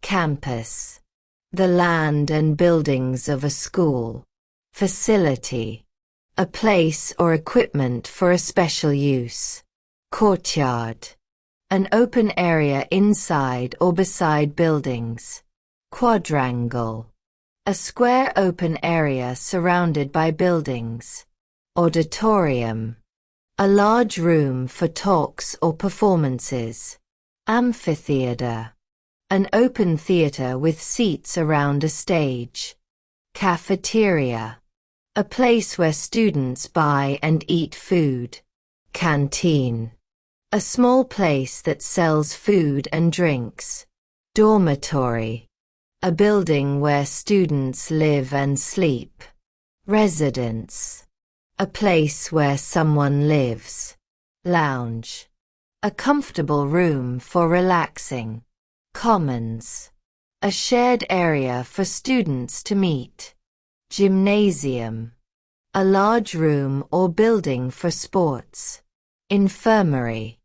Campus. The land and buildings of a school. Facility. A place or equipment for a special use. Courtyard. An open area inside or beside buildings. Quadrangle. A square open area surrounded by buildings. Auditorium. A large room for talks or performances. Amphitheater. An open theater with seats around a stage. Cafeteria. A place where students buy and eat food. Canteen. A small place that sells food and drinks. Dormitory. A building where students live and sleep. Residence. A place where someone lives. Lounge. A comfortable room for relaxing. Commons. A shared area for students to meet. Gymnasium. A large room or building for sports. Infirmary.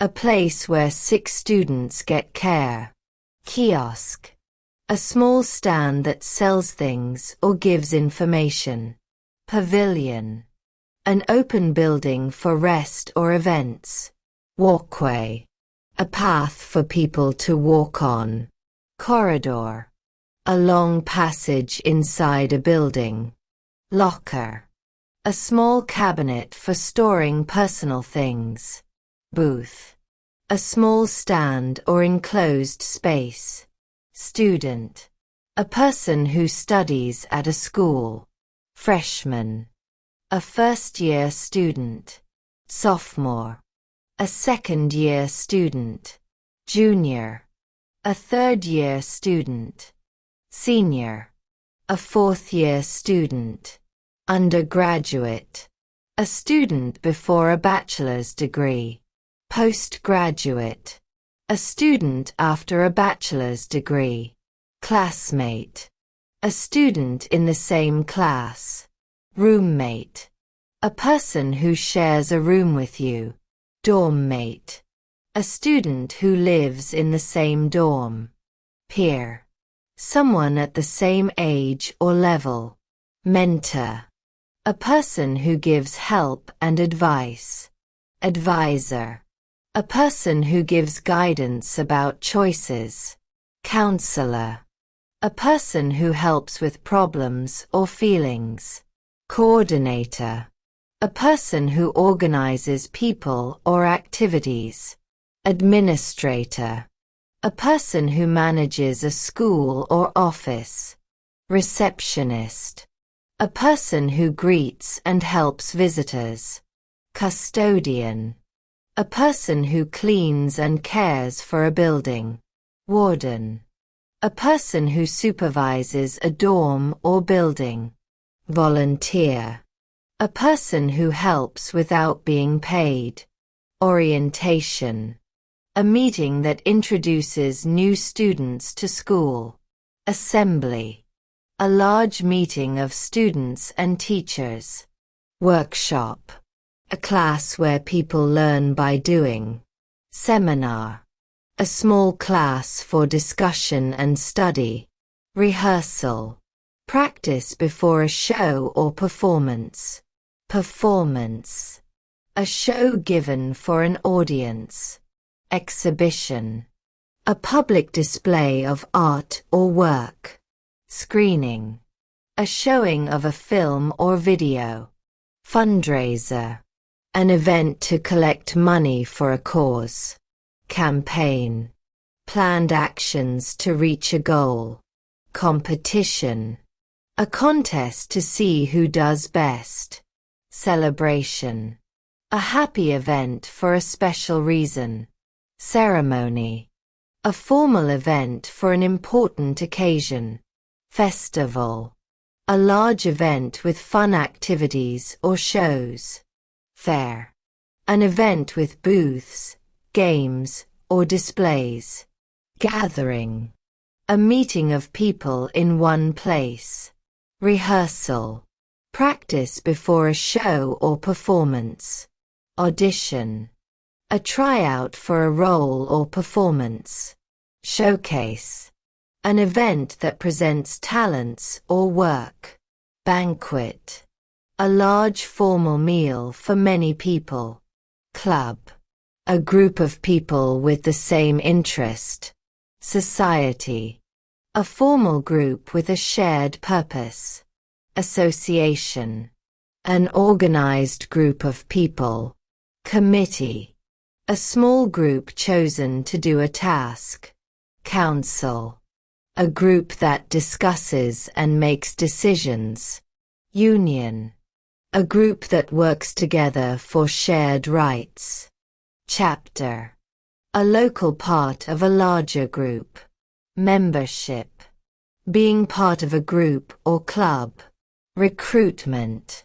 A place where sick students get care. Kiosk. A small stand that sells things or gives information. Pavilion. An open building for rest or events. Walkway. A path for people to walk on. Corridor. A long passage inside a building. Locker. A small cabinet for storing personal things. Booth. A small stand or enclosed space. Student. A person who studies at a school. Freshman. A first-year student. Sophomore. A second-year student. Junior. A third-year student. Senior. A fourth-year student. Undergraduate. A student before a bachelor's degree. Postgraduate. A student after a bachelor's degree. Classmate. A student in the same class. Roommate. A person who shares a room with you. Dormmate. A student who lives in the same dorm. Peer. Someone at the same age or level. Mentor. A person who gives help and advice. Advisor. A person who gives guidance about choices. Counselor. A person who helps with problems or feelings. Coordinator. A person who organizes people or activities. Administrator. A person who manages a school or office. Receptionist. A person who greets and helps visitors. Custodian. A person who cleans and cares for a building. Warden. A person who supervises a dorm or building. Volunteer. A person who helps without being paid. Orientation. A meeting that introduces new students to school. Assembly. A large meeting of students and teachers. Workshop. A class where people learn by doing. Seminar. A small class for discussion and study. Rehearsal. Practice before a show or performance. Performance. A show given for an audience. Exhibition. A public display of art or work. Screening. A showing of a film or video. Fundraiser. An event to collect money for a cause. Campaign. Planned actions to reach a goal. Competition. A contest to see who does best. Celebration. A happy event for a special reason. Ceremony. A formal event for an important occasion. Festival. A large event with fun activities or shows. Fair. An event with booths, games, or displays. Gathering. A meeting of people in one place. Rehearsal. Practice before a show or performance. Audition. A tryout for a role or performance. Showcase. An event that presents talents or work. Banquet. A large formal meal for many people. Club. A group of people with the same interest. Society. A formal group with a shared purpose. Association. An organized group of people. Committee. A small group chosen to do a task. Council. A group that discusses and makes decisions. Union. A group that works together for shared rights. Chapter. A local part of a larger group. Membership. Being part of a group or club. Recruitment.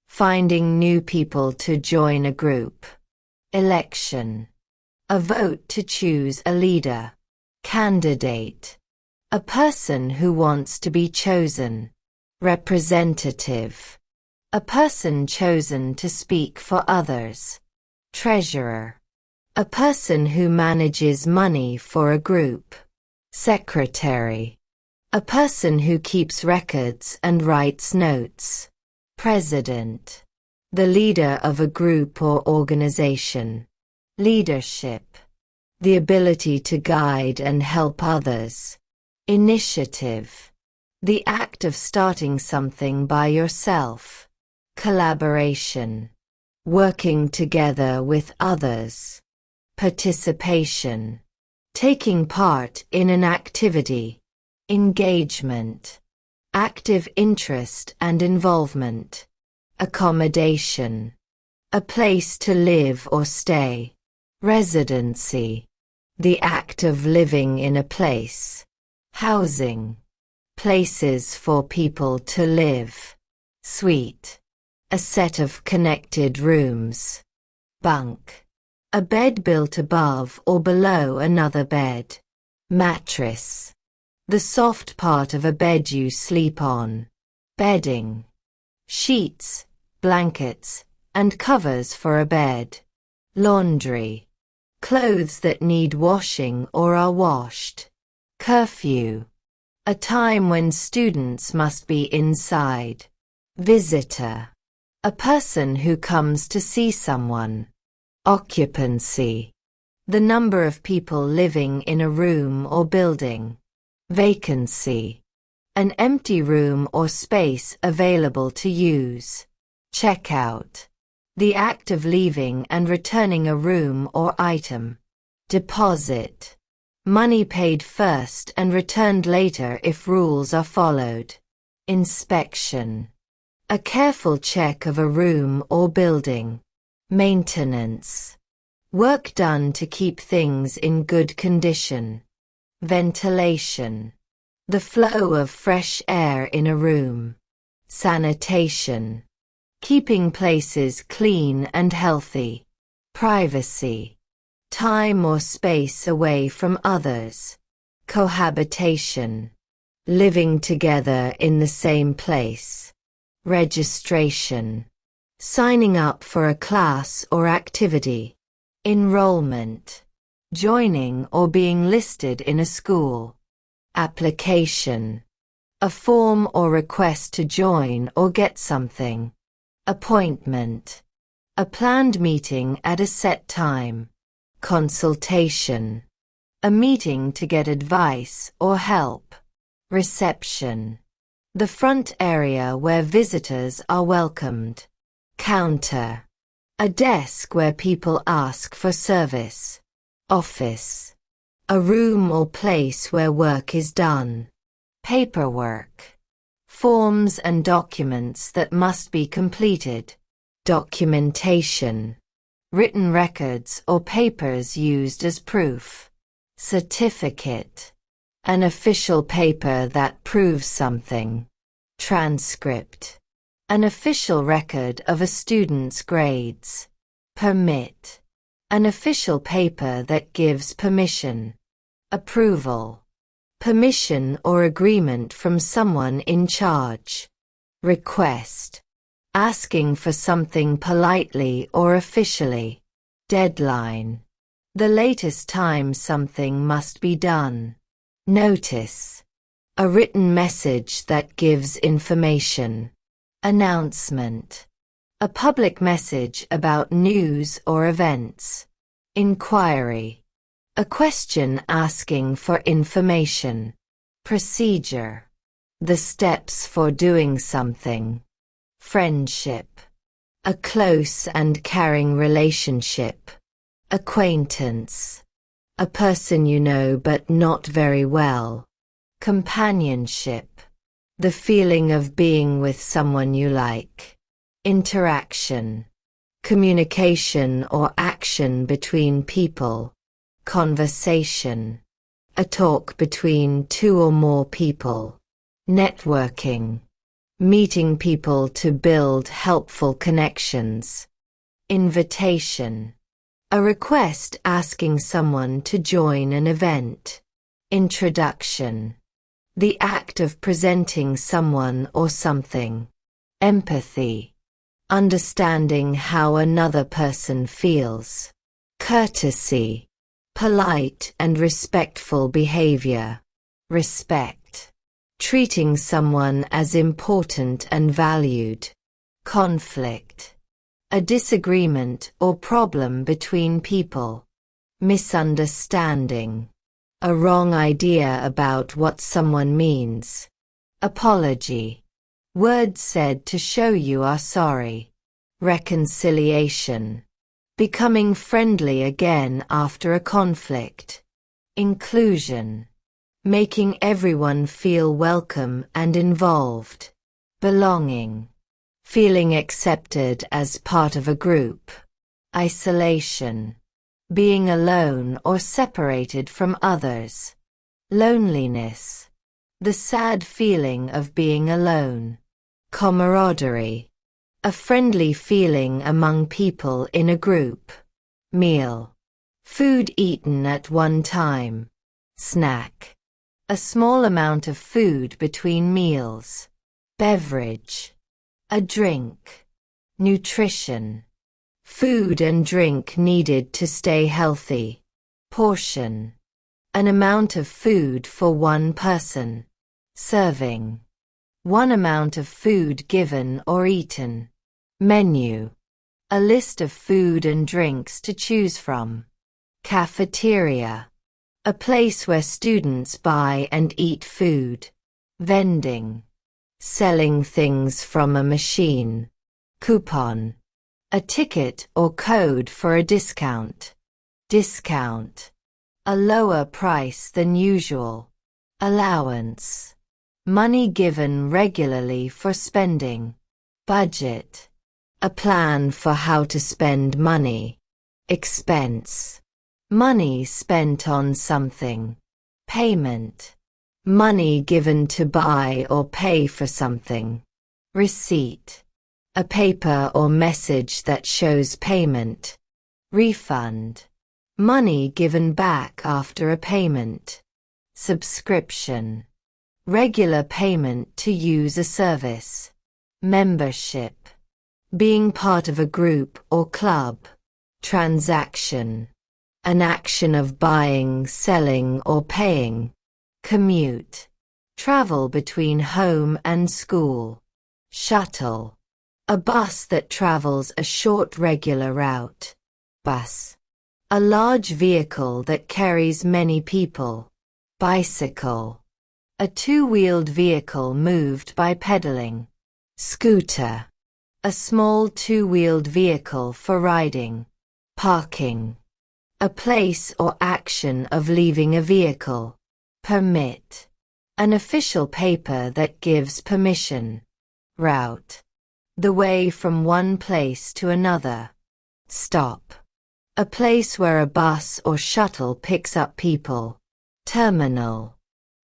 Finding new people to join a group. Election. A vote to choose a leader. Candidate. A person who wants to be chosen. Representative. A person chosen to speak for others. Treasurer. A person who manages money for a group. Secretary. A person who keeps records and writes notes. President. The leader of a group or organization. Leadership. The ability to guide and help others. Initiative. The act of starting something by yourself. Collaboration. Working together with others. Participation. Taking part in an activity. Engagement. Active interest and involvement. Accommodation. A place to live or stay. Residency. The act of living in a place. Housing. Places for people to live. Suite. A set of connected rooms. Bunk. A bed built above or below another bed. Mattress. The soft part of a bed you sleep on. Bedding. Sheets, blankets, and covers for a bed. Laundry. Clothes that need washing or are washed. Curfew. A time when students must be inside. Visitor. A person who comes to see someone. Occupancy. The number of people living in a room or building. Vacancy. An empty room or space available to use. Checkout. The act of leaving and returning a room or item. Deposit. Money paid first and returned later if rules are followed. Inspection. A careful check of a room or building. Maintenance. Work done to keep things in good condition. Ventilation. The flow of fresh air in a room. Sanitation. Keeping places clean and healthy. Privacy. Time or space away from others. Cohabitation. Living together in the same place. Registration. Signing up for a class or activity. Enrollment. Joining or being listed in a school. Application. A form or request to join or get something. Appointment. A planned meeting at a set time. Consultation. A meeting to get advice or help. Reception. The front area where visitors are welcomed. Counter. A desk where people ask for service. Office. A room or place where work is done. Paperwork. Forms and documents that must be completed. Documentation. Written records or papers used as proof. Certificate. An official paper that proves something. Transcript. An official record of a student's grades. Permit. An official paper that gives permission. Approval. Permission or agreement from someone in charge. Request. Asking for something politely or officially. Deadline. The latest time something must be done. Notice. A written message that gives information. Announcement. A public message about news or events. Inquiry. A question asking for information. Procedure. The steps for doing something. Friendship. A close and caring relationship. Acquaintance. A person you know but not very well. Companionship. The feeling of being with someone you like. Interaction. Communication or action between people. Conversation. A talk between two or more people. Networking. Meeting people to build helpful connections. Invitation. A request asking someone to join an event. Introduction. The act of presenting someone or something. Empathy. Understanding how another person feels. Courtesy. Polite and respectful behavior. Respect. Treating someone as important and valued. Conflict. A disagreement or problem between people. Misunderstanding. A wrong idea about what someone means. Apology. Words said to show you are sorry. Reconciliation. Becoming friendly again after a conflict. Inclusion. Making everyone feel welcome and involved. Belonging. Feeling accepted as part of a group. Isolation. Being alone or separated from others. Loneliness. The sad feeling of being alone. Camaraderie. A friendly feeling among people in a group. Meal. Food eaten at one time. Snack. A small amount of food between meals. Beverage. A drink. Nutrition. Food and drink needed to stay healthy. Portion. An amount of food for one person. Serving. One amount of food given or eaten. Menu. A list of food and drinks to choose from. Cafeteria. A place where students buy and eat food. Vending. Selling things from a machine. Coupon. A ticket or code for a discount. Discount. A lower price than usual. Allowance. Money given regularly for spending. Budget. A plan for how to spend money. Expense. Money spent on something. Payment. Money given to buy or pay for something. Receipt. A paper or message that shows payment. Refund. Money given back after a payment. Subscription. Regular payment to use a service. Membership. Being part of a group or club. Transaction. An action of buying, selling or paying. Commute. Travel between home and school. Shuttle. A bus that travels a short regular route. Bus. A large vehicle that carries many people. Bicycle. A two-wheeled vehicle moved by pedaling. Scooter. A small two-wheeled vehicle for riding. Parking. A place or action of leaving a vehicle. Permit. An official paper that gives permission. Route. The way from one place to another. Stop. A place where a bus or shuttle picks up people. Terminal.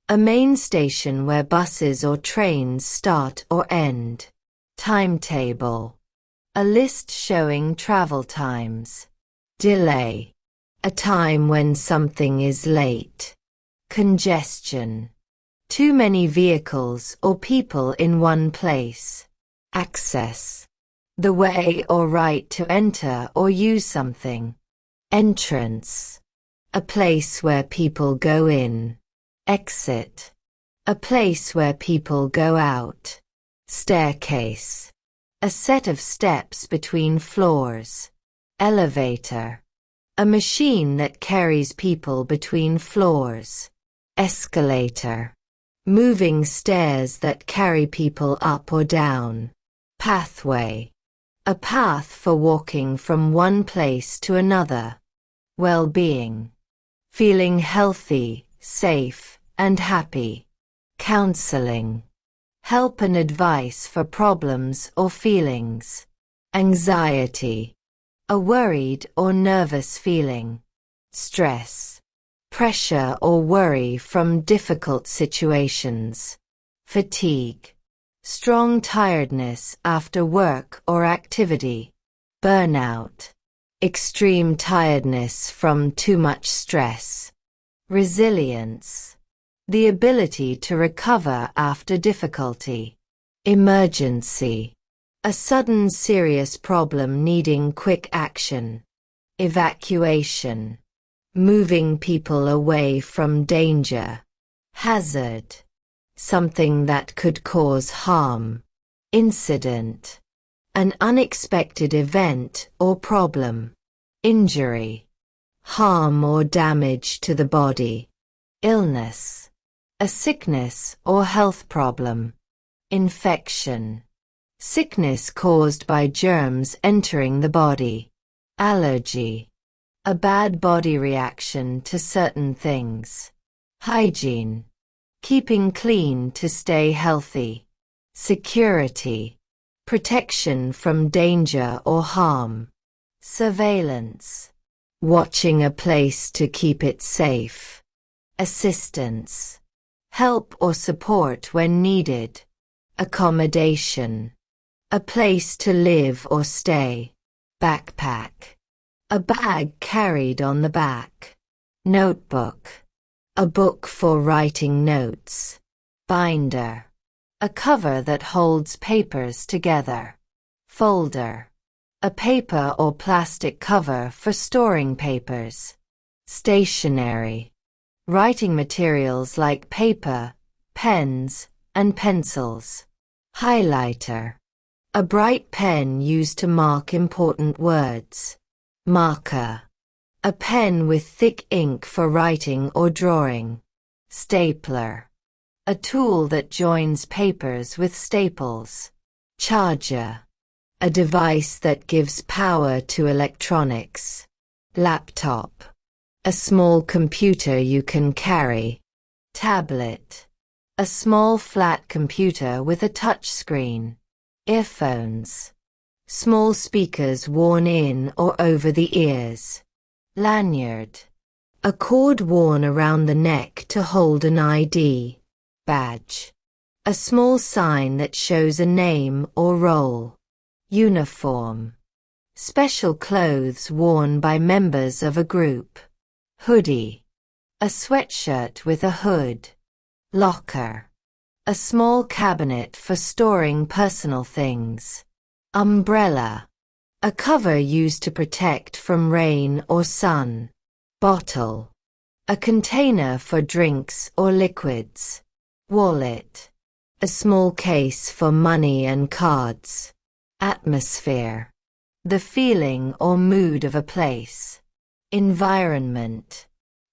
A main station where buses or trains start or end. Timetable. A list showing travel times. Delay. A time when something is late. Congestion. Too many vehicles or people in one place. Access. The way or right to enter or use something. Entrance. A place where people go in. Exit. A place where people go out. Staircase. A set of steps between floors. Elevator. A machine that carries people between floors. Escalator. Moving stairs that carry people up or down. Pathway. A path for walking from one place to another. Well-being. Feeling healthy, safe, and happy. Counseling. Help and advice for problems or feelings. Anxiety. A worried or nervous feeling. Stress. Pressure or worry from difficult situations. Fatigue. Strong tiredness after work or activity. Burnout. Extreme tiredness from too much stress. Resilience. The ability to recover after difficulty. Emergency. A sudden serious problem needing quick action. Evacuation. Moving people away from danger. Hazard. Something that could cause harm. Incident. An unexpected event or problem. Injury. Harm or damage to the body. Illness. A sickness or health problem. Infection. Sickness caused by germs entering the body. Allergy. A bad body reaction to certain things. Hygiene. Keeping clean to stay healthy. Security. Protection from danger or harm. Surveillance. Watching a place to keep it safe. Assistance. Help or support when needed. Accommodation. A place to live or stay. Backpack. A bag carried on the back. Notebook. A book for writing notes. Binder. A cover that holds papers together. Folder. A paper or plastic cover for storing papers. Stationery. Writing materials like paper, pens, and pencils. Highlighter. A bright pen used to mark important words. Marker. A pen with thick ink for writing or drawing. Stapler. A tool that joins papers with staples. Charger. A device that gives power to electronics. Laptop. A small computer you can carry. Tablet. A small flat computer with a touch screen. Earphones. Small speakers worn in or over the ears. Lanyard. A cord worn around the neck to hold an ID. Badge. A small sign that shows a name or role. Uniform. Special clothes worn by members of a group. Hoodie. A sweatshirt with a hood. Locker. A small cabinet for storing personal things. Umbrella. A cover used to protect from rain or sun. Bottle. A container for drinks or liquids. Wallet. A small case for money and cards. Atmosphere. The feeling or mood of a place. Environment.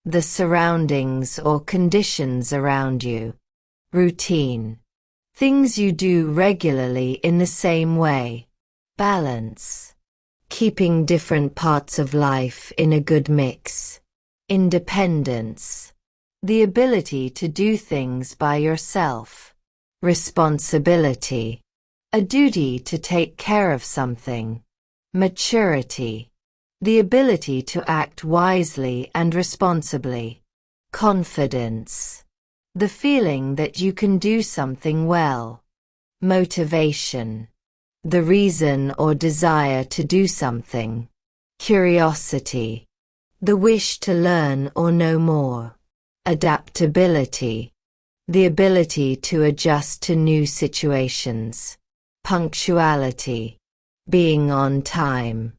The surroundings or conditions around you. Routine. Things you do regularly in the same way. Balance. Keeping different parts of life in a good mix. Independence. The ability to do things by yourself. Responsibility. A duty to take care of something. Maturity. The ability to act wisely and responsibly. Confidence. The feeling that you can do something well. Motivation. The reason or desire to do something. Curiosity. The wish to learn or know more. Adaptability. The ability to adjust to new situations. Punctuality. Being on time.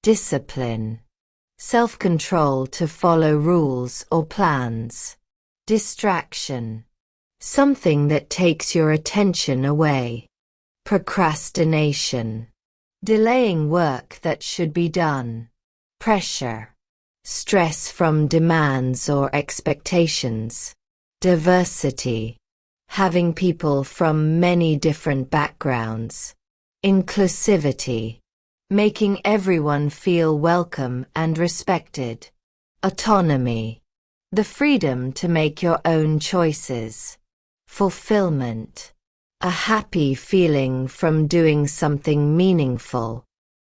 Discipline. Self-control to follow rules or plans. Distraction. something that takes your attention away. Procrastination, delaying work that should be done. Pressure, stress from demands or expectations. Diversity, having people from many different backgrounds. Inclusivity, making everyone feel welcome and respected. Autonomy, the freedom to make your own choices. Fulfillment, a happy feeling from doing something meaningful.